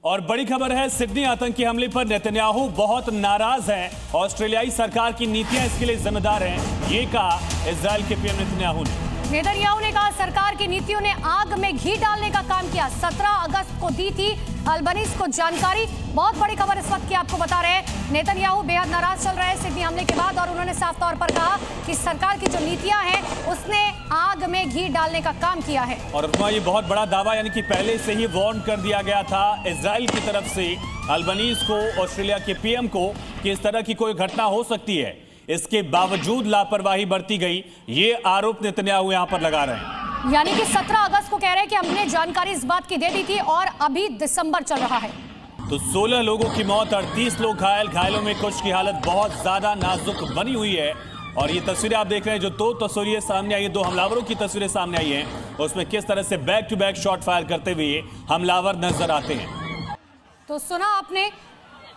और बड़ी खबर है, सिडनी आतंकी हमले पर नेतन्याहू बहुत नाराज हैं। ऑस्ट्रेलियाई सरकार की नीतियां इसके लिए जिम्मेदार हैं, ये कहा इजराइल के पीएम नेतन्याहू ने। नेतन्याहू ने कहा सरकार की नीतियों ने आग में घी डालने का काम किया। 17 अगस्त को दी थी अल्बनीज को जानकारी। बहुत बड़ी खबर इस वक्त की आपको बता रहे हैं। नेतन्याहू बेहद नाराज चल रहे हैं सिडनी हमले के बाद और उन्होंने साफ तौर पर कहा कि सरकार की जो नीतियां हैं उसने आग में घी डालने का काम किया है। और ये बहुत बड़ा दावा, यानी कि पहले से ही वार्न कर दिया गया था इजराइल की तरफ से अल्बनीज को, ऑस्ट्रेलिया के पीएम को, कि इस तरह की कोई घटना हो सकती है। इसके बावजूद लापरवाही बरती गई, ये आरोप नेतन्याहू यहां पर लगा रहे हैं। यानी कि 17 अगस्त को कह रहे हैं कि हमने जानकारी इस बात की दे दी थी और अभी दिसंबर चल रहा है। तो 16 लोगों की मौत, 38 लोग घायल, घायलों में कुछ की हालत बहुत ज्यादा नाजुक बनी हुई है। और ये तस्वीरें आप देख रहे हैं, जो दो तस्वीरें सामने आई है, दो हमलावरों की तस्वीरें सामने आई हैं, उसमें किस तरह से back to back shot fire करते हुए हमलावर नजर आते हैं। तो सुना आपने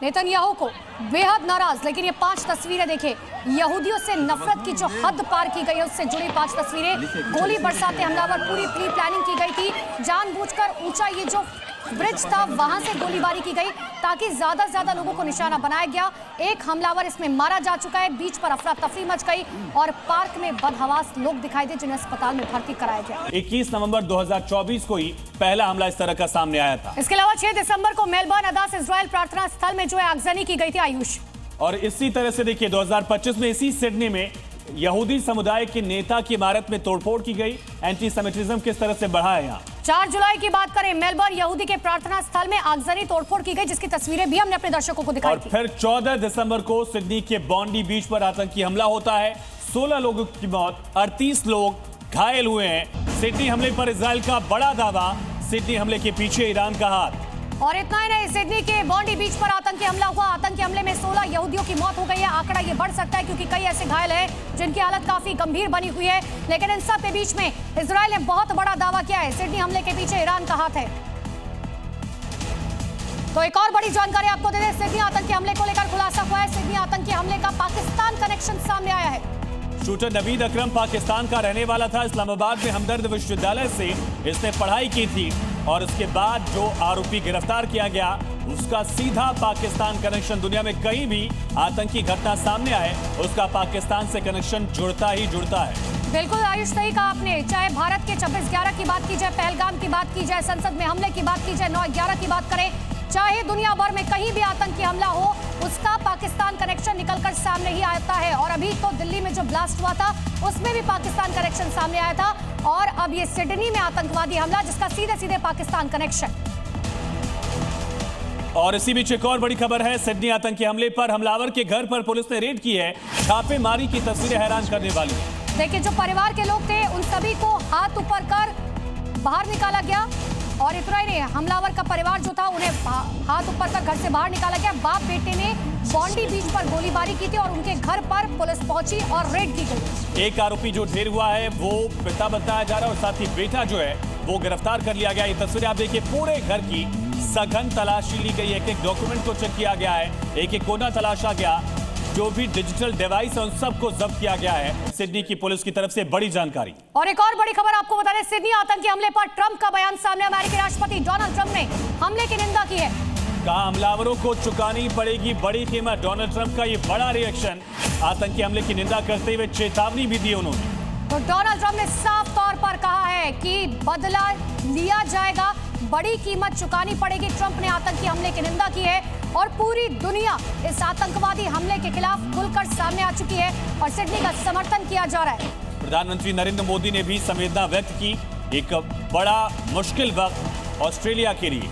नेतन्याहू को बेहद नाराज, लेकिन ये 5 तस्वीरें देखें, यहूदियों से नफरत की जो हद पार की गई है उससे जुड़ी 5 तस्वीरें। गोली बरसाते हमलावर, पूरी प्री प्लानिंग की गई थी, जानबूझकर ऊंचा ये जो ब्रिज था वहां से गोलीबारी की गई ताकि ज्यादा से ज्यादा लोगों को निशाना बनाया गया। एक हमलावर इसमें मारा जा चुका है। बीच पर अफरा तफरी मच गई और पार्क में बदहवास लोग दिखाई दे जिन्हें अस्पताल में भर्ती कराया गया। 21 नवंबर 2024 को ही पहला हमला इस तरह का सामने आया था। इसके अलावा 6 दिसंबर को मेलबर्न अदास इजराइल प्रार्थना स्थल में जो है आगजनी की गई थी। आयुष, और इसी तरह से देखिए 2025 में इसी सिडनी में यहूदी समुदाय के नेता की इमारत में तोड़फोड़ की गई। एंटी सेमिटिज्म किस तरह से बढ़ा है यहाँ। 4 जुलाई की बात करें, मेलबर्न यहूदी के प्रार्थना स्थल में आगजनी तोड़फोड़ की गई, जिसकी तस्वीरें भी हमने अपने दर्शकों को दिखाई। और फिर 14 दिसंबर को सिडनी के बॉन्डी बीच पर आतंकी हमला होता है। 16 लोगों की मौत, 38 लोग घायल हुए हैं। सिडनी हमले पर इजराइल का बड़ा दावा, सिडनी हमले के पीछे ईरान का हाथ। और इतना ही नहीं, सिडनी के बॉन्डी बीच पर आतंकी हमला हुआ। आतंकी हमले में 16 यहूदियों की मौत हो गई है। आंकड़ा ये बढ़ सकता है क्योंकि कई ऐसे घायल हैं जिनकी हालत काफी गंभीर बनी हुई है। लेकिन इन सब के बीच में इजराइल ने बहुत बड़ा दावा किया है, सिडनी हमले के पीछे ईरान का हाथ है। तो एक और बड़ी जानकारी आपको दे दें, सिडनी आतंकी हमले को लेकर खुलासा हुआ है। सिडनी आतंकी हमले का पाकिस्तान कनेक्शन सामने आया है। शूटर नवीद अकरम पाकिस्तान का रहने वाला था। इस्लामाबाद में हमदर्द विश्वविद्यालय से इसने पढ़ाई की थी और उसके बाद जो आरोपी गिरफ्तार किया गया उसका सीधा पाकिस्तान कनेक्शन। दुनिया में कहीं भी आतंकी घटना सामने आए उसका पाकिस्तान से कनेक्शन जुड़ता ही जुड़ता है। बिल्कुल आयुष, सही कहा आपने। चाहे भारत के 26/11 की बात की जाए, पहलगाम की बात की जाए, संसद में हमले की बात की जाए, 9/11 की बात करें, चाहे दुनिया भर में कहीं भी आतंकी हमला हो उसका पाकिस्तान कनेक्शन निकलकर सामने ही आता है। और अभी तो दिल्ली में जो ब्लास्ट हुआ था उसमें भी पाकिस्तान कनेक्शन सामने आया था और अब ये सिडनी में आतंकवादी हमला जिसका सीधे सीधे पाकिस्तान कनेक्शन। और इसी बीच एक और बड़ी खबर है, सिडनी आतंकी हमले पर हमलावर के घर पर पुलिस ने रेड की है। छापेमारी की तस्वीरें हैरान करने वाली है। देखिए, जो परिवार के लोग थे उन सभी को हाथ ऊपर कर बाहर निकाला गया और इतना ही नहीं, हमलावर का परिवार जो था उन्हें हाथ ऊपर कर घर से बाहर निकाला गया। बाप बेटे ने बॉन्डी बीच पर गोलीबारी की थी और उनके घर पर पुलिस पहुंची और रेड की गई। एक आरोपी जो ढेर हुआ है वो पिता बताया जा रहा है और साथ ही बेटा जो है वो गिरफ्तार कर लिया गया। ये तस्वीरें आप देखिए, पूरे घर की सघन तलाशी ली गई है। एक डॉक्यूमेंट को चेक किया गया है, एक कोना तलाशा गया, जो भी डिजिटल डिवाइस है उन सबको जब्त किया गया है। सिडनी की पुलिस की तरफ से बड़ी जानकारी। और एक और बड़ी खबर आपको बता दें, सिडनी आतंकी हमले पर ट्रंप का बयान सामने। अमेरिकी राष्ट्रपति डोनाल्ड ट्रंप ने हमले की निंदा की है। कहा हमलावरों को चुकानी पड़ेगी बड़ी कीमत। डोनाल्ड ट्रंप का ये बड़ा रिएक्शन, आतंकी हमले की निंदा करते हुए चेतावनी भी दी उन्होंने। तो डोनाल्ड ट्रंप ने साफ तौर पर कहा है कि बदला लिया जाएगा, बड़ी कीमत चुकानी पड़ेगी। ट्रंप ने आतंकी हमले की निंदा की है और पूरी दुनिया इस आतंकवादी हमले के खिलाफ खुलकर सामने आ चुकी है और सिडनी का समर्थन किया जा रहा है। प्रधानमंत्री नरेंद्र मोदी ने भी संवेदना व्यक्त की। एक बड़ा मुश्किल वक्त ऑस्ट्रेलिया के लिए,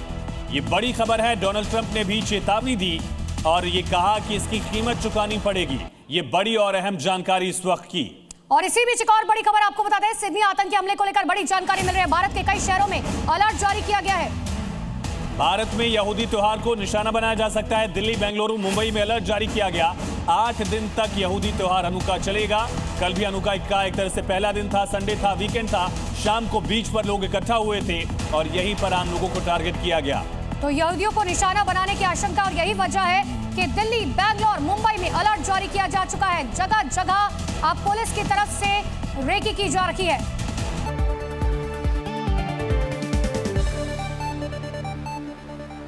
ये बड़ी खबर है। डोनाल्ड ट्रंप ने भी चेतावनी दी और ये कहा कि इसकी कीमत चुकानी पड़ेगी। ये बड़ी और अहम जानकारी इस वक्त की। और इसी बीच एक और बड़ी खबर आपको बता दें, सिडनी आतंकी हमले को लेकर बड़ी जानकारी मिल रही है। भारत के कई शहरों में अलर्ट जारी किया गया है। भारत में यहूदी त्योहार को निशाना बनाया जा सकता है। दिल्ली, बेंगलुरु, मुंबई में अलर्ट जारी किया गया। 8 दिन तक यहूदी त्योहार हनुका चलेगा। कल भी हनुका का एक तरह से पहला दिन था, संडे था, वीकेंड था। शाम को बीच पर लोग इकट्ठा हुए थे और यहीं पर आम लोगों को टारगेट किया गया। तो यहूदियों को निशाना बनाने की आशंका और यही वजह है कि दिल्ली, बेंगलोर, मुंबई में अलर्ट जारी किया जा चुका है। जगह जगह अब पुलिस की तरफ से रेकी की जा रही है।